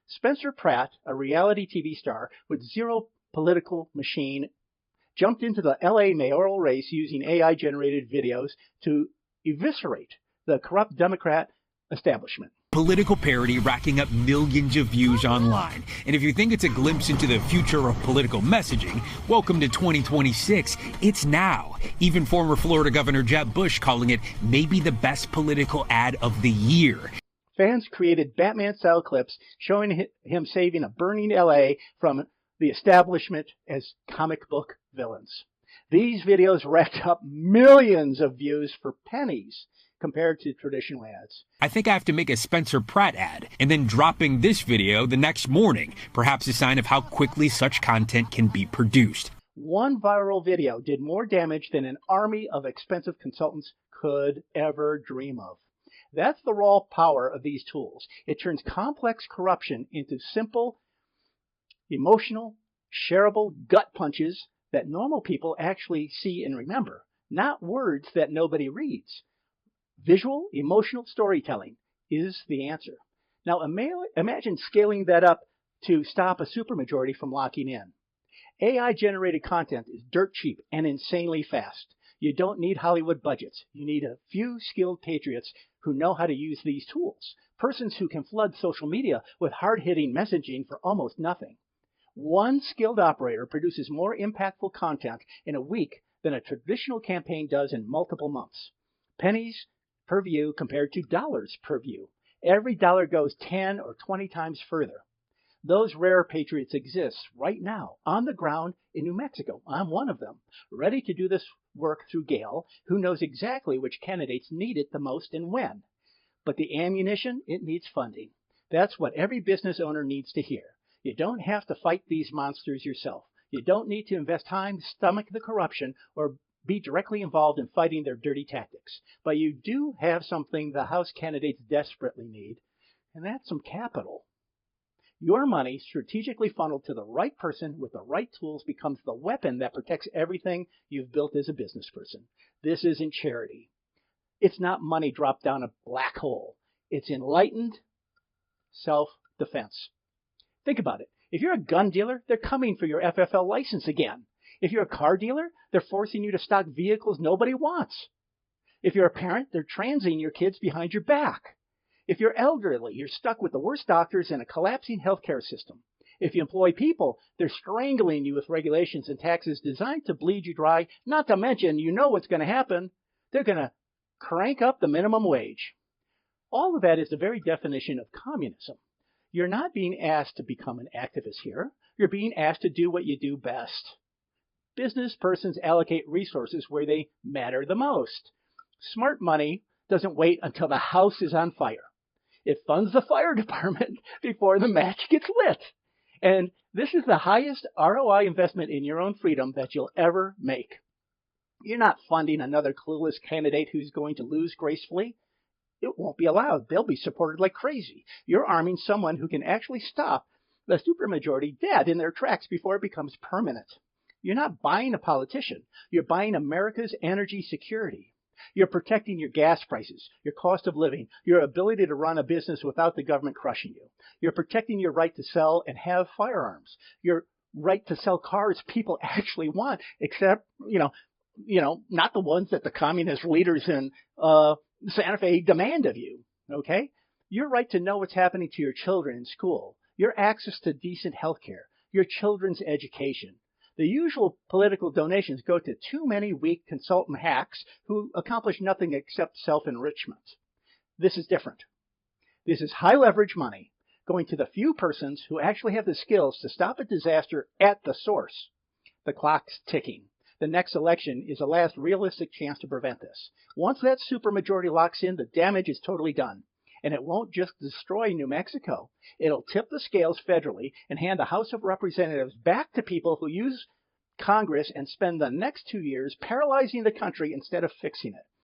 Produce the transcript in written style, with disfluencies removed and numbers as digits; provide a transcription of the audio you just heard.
Spencer Pratt, a reality TV star with zero political machine, jumped into the LA mayoral race using AI-generated videos to eviscerate the corrupt Democrat establishment. Political parody racking up millions of views online. And if you think it's a glimpse into the future of political messaging, welcome to 2026. It's now. Even former Florida Governor Jeb Bush calling it maybe the best political ad of the year. Fans created Batman-style clips showing him saving a burning LA from the establishment as comic book villains. These videos racked up millions of views for pennies compared to traditional ads. I think I have to make a Spencer Pratt ad, and then dropping this video the next morning, perhaps a sign of how quickly such content can be produced. One viral video did more damage than an army of expensive consultants could ever dream of. That's the raw power of these tools. It turns complex corruption into simple, emotional, shareable gut punches that normal people actually see and remember, not words that nobody reads. Visual, emotional storytelling is the answer. Now imagine scaling that up to stop a supermajority from locking in. AI-generated content is dirt cheap and insanely fast. You don't need Hollywood budgets. You need a few skilled patriots who know how to use these tools. Persons who can flood social media with hard-hitting messaging for almost nothing. One skilled operator produces more impactful content in a week than a traditional campaign does in multiple months. Pennies per view compared to dollars per view. Every dollar goes 10 or 20 times further. Those rare patriots exist right now on the ground in New Mexico. I'm one of them, ready to do this work through Gail, who knows exactly which candidates need it the most and when. But the ammunition, it needs funding. That's what every business owner needs to hear. You don't have to fight these monsters yourself. You don't need to invest time to stomach the corruption or be directly involved in fighting their dirty tactics. But you do have something the House candidates desperately need, and that's some capital. Your money, strategically funneled to the right person with the right tools, becomes the weapon that protects everything you've built as a business person. This isn't charity. It's not money dropped down a black hole. It's enlightened self-defense. Think about it. If you're a gun dealer, they're coming for your FFL license again. If you're a car dealer, they're forcing you to stock vehicles nobody wants. If you're a parent, they're transing your kids behind your back. If you're elderly, you're stuck with the worst doctors and a collapsing healthcare system. If you employ people, they're strangling you with regulations and taxes designed to bleed you dry, not to mention you know what's going to happen. They're going to crank up the minimum wage. All of that is the very definition of communism. You're not being asked to become an activist here. You're being asked to do what you do best. Business persons allocate resources where they matter the most. Smart money doesn't wait until the house is on fire. It funds the fire department before the match gets lit. And this is the highest ROI investment in your own freedom that you'll ever make. You're not funding another clueless candidate who's going to lose gracefully. It won't be allowed. They'll be supported like crazy. You're arming someone who can actually stop the supermajority dead in their tracks before it becomes permanent. You're not buying a politician. You're buying America's energy security. You're protecting your gas prices, your cost of living, your ability to run a business without the government crushing you. You're protecting your right to sell and have firearms, your right to sell cars people actually want, except, not the ones that the communist leaders in Santa Fe demand of you, okay? Your right to know what's happening to your children in school, your access to decent health care, your children's education. The usual political donations go to too many weak consultant hacks who accomplish nothing except self-enrichment. This is different. This is high-leverage money going to the few persons who actually have the skills to stop a disaster at the source. The clock's ticking. The next election is the last realistic chance to prevent this. Once that supermajority locks in, the damage is totally done. And it won't just destroy New Mexico. It'll tip the scales federally and hand the House of Representatives back to people who use Congress and spend the next 2 years paralyzing the country instead of fixing it.